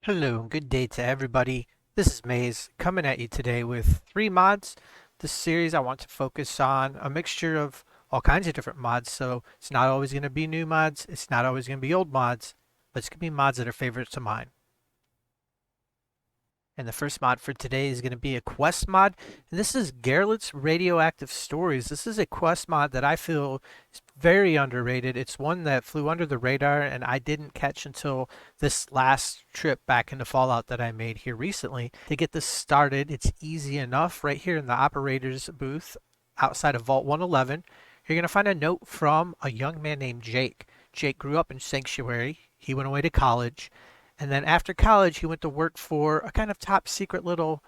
Hello, and good day to everybody. This is Maze coming at you today with three mods. This series I want to focus on a mixture of all kinds of different mods, so it's not always going to be new mods, it's not always going to be old mods, but it's going to be mods that are favorites of mine. And the first mod for today is going to be a quest mod. And this is Garlits Radioactive Stories. This is a quest mod that I feel is very underrated. It's one that flew under the radar and I didn't catch until this last trip back into Fallout that I made here recently. To get this started, it's easy enough. Right here in the operator's booth outside of Vault 111, you're going to find a note from a young man named Jake. Jake grew up in Sanctuary. He went away to college, and then after college, he went to work for a kind of top secret little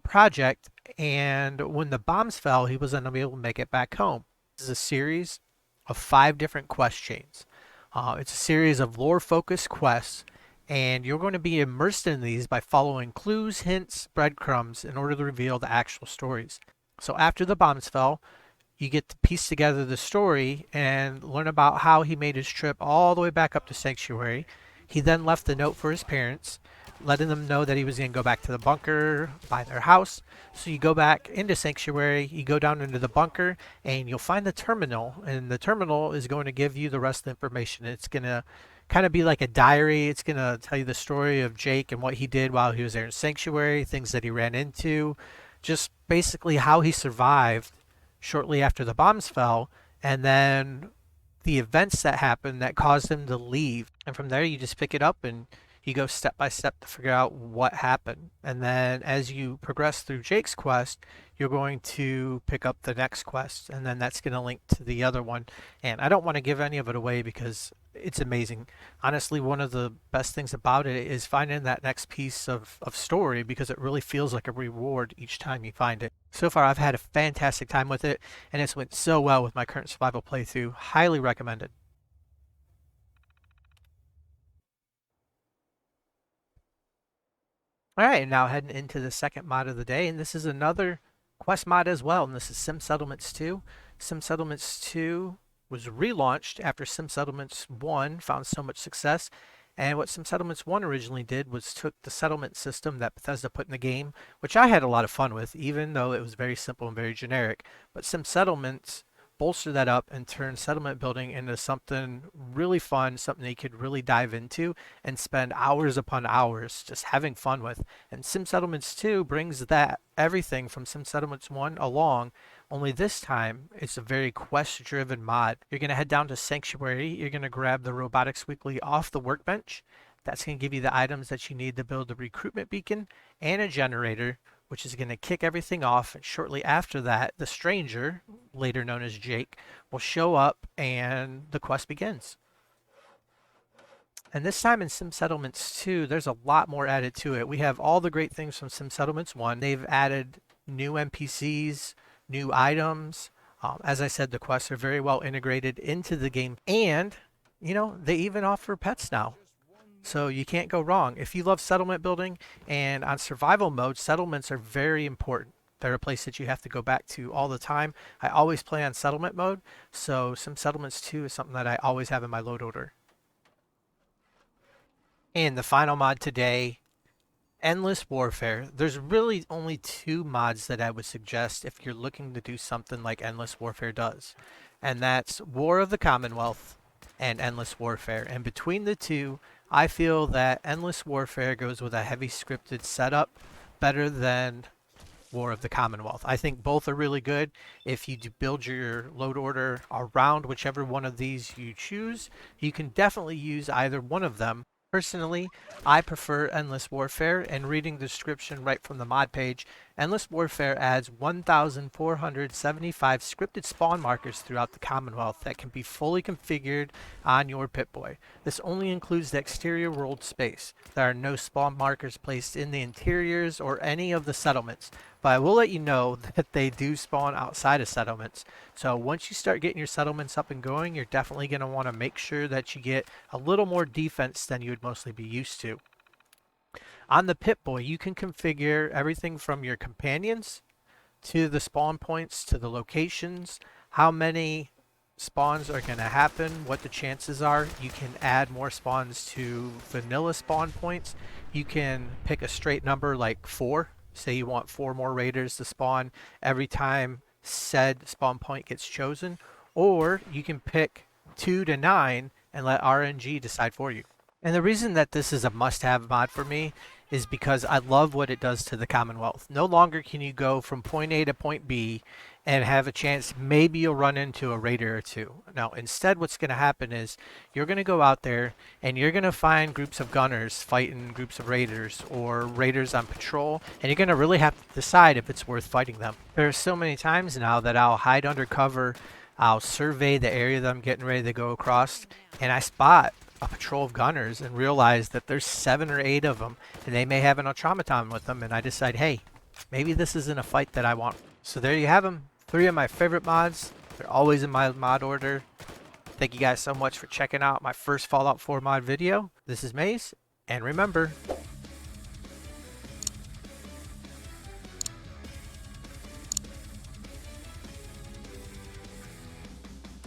project. And when the bombs fell, he was unable to make it back home. This is a series of 5 different quest chains. It's a series of lore-focused quests, and you're going to be immersed in these by following clues, hints, breadcrumbs in order to reveal the actual stories. So after the bombs fell, you get to piece together the story and learn about how he made his trip all the way back up to Sanctuary. He then left a note for his parents, letting them know that he was going to go back to the bunker, by their house. So you go back into Sanctuary, you go down into the bunker, and you'll find the terminal. And the terminal is going to give you the rest of the information. It's going to kind of be like a diary. It's going to tell you the story of Jake and what he did while he was there in Sanctuary, things that he ran into, just basically how he survived shortly after the bombs fell, and then the events that happened that caused him to leave. And from there, you just pick it up and you go step by step to figure out what happened. And then as you progress through Jake's quest, you're going to pick up the next quest, and then that's going to link to the other one. And I don't want to give any of it away because it's amazing. Honestly, one of the best things about it is finding that next piece of story, because it really feels like a reward each time you find it. So far, I've had a fantastic time with it, and it's went so well with my current survival playthrough. Highly recommended. All right, now heading into the second mod of the day, and this is another quest mod as well, and this is Sim Settlements 2. Sim Settlements 2 was relaunched after Sim Settlements 1 found so much success. And what Sim Settlements 1 originally did was took the settlement system that Bethesda put in the game, which I had a lot of fun with, even though it was very simple and very generic. But Sim Settlements bolster that up and turn settlement building into something really fun, something that you could really dive into and spend hours upon hours just having fun with. And Sim Settlements 2 brings that everything from Sim Settlements 1 along, only this time it's a very quest driven mod. You're going to head down to Sanctuary, you're going to grab the Robotics Weekly off the workbench. That's going to give you the items that you need to build the recruitment beacon and a generator, which is going to kick everything off. And shortly after that, the stranger, later known as Jake, will show up and the quest begins. And this time in Sim Settlements 2, there's a lot more added to it. We have all the great things from Sim Settlements 1. They've added new NPCs, new items. As I said, the quests are very well integrated into the game. And, they even offer pets now. So you can't go wrong. If you love settlement building and on survival mode, settlements are very important. They're a place that you have to go back to all the time. I always play on settlement mode, so Sim Settlements 2 is something that I always have in my load order. And the final mod today, Endless Warfare. There's really only 2 mods that I would suggest if you're looking to do something like Endless Warfare does. And that's War of the Commonwealth and Endless Warfare. And between the two, I feel that Endless Warfare goes with a heavy scripted setup better than War of the Commonwealth. I think both are really good. If you build your load order around whichever one of these you choose, you can definitely use either one of them. Personally, I prefer Endless Warfare, and reading the description right from the mod page, Endless Warfare adds 1,475 scripted spawn markers throughout the Commonwealth that can be fully configured on your Pip-Boy. This only includes the exterior world space. There are no spawn markers placed in the interiors or any of the settlements, but I will let you know that they do spawn outside of settlements. So once you start getting your settlements up and going, you're definitely going to want to make sure that you get a little more defense than you would mostly be used to. On the Pip-Boy, you can configure everything from your companions to the spawn points to the locations, how many spawns are going to happen, what the chances are. You can add more spawns to vanilla spawn points. You can pick a straight number like 4. Say you want 4 more raiders to spawn every time said spawn point gets chosen. Or you can pick 2 to 9 and let RNG decide for you. And the reason that this is a must-have mod for me is because I love what it does to the Commonwealth. No longer can you go from point A to point B and have a chance, maybe you'll run into a raider or two. Now, instead what's going to happen is you're going to go out there and you're going to find groups of gunners fighting groups of raiders or raiders on patrol, and you're going to really have to decide if it's worth fighting them. There are so many times now that I'll hide under cover, I'll survey the area that I'm getting ready to go across, and I spot a patrol of gunners and realize that there's 7 or 8 of them and they may have an automaton with them, and I decide, hey, maybe this isn't a fight that I want. So there you have them, 3 of my favorite mods. They're always in my mod order. Thank you guys so much for checking out my first Fallout 4 mod video. This is Maze, and remember,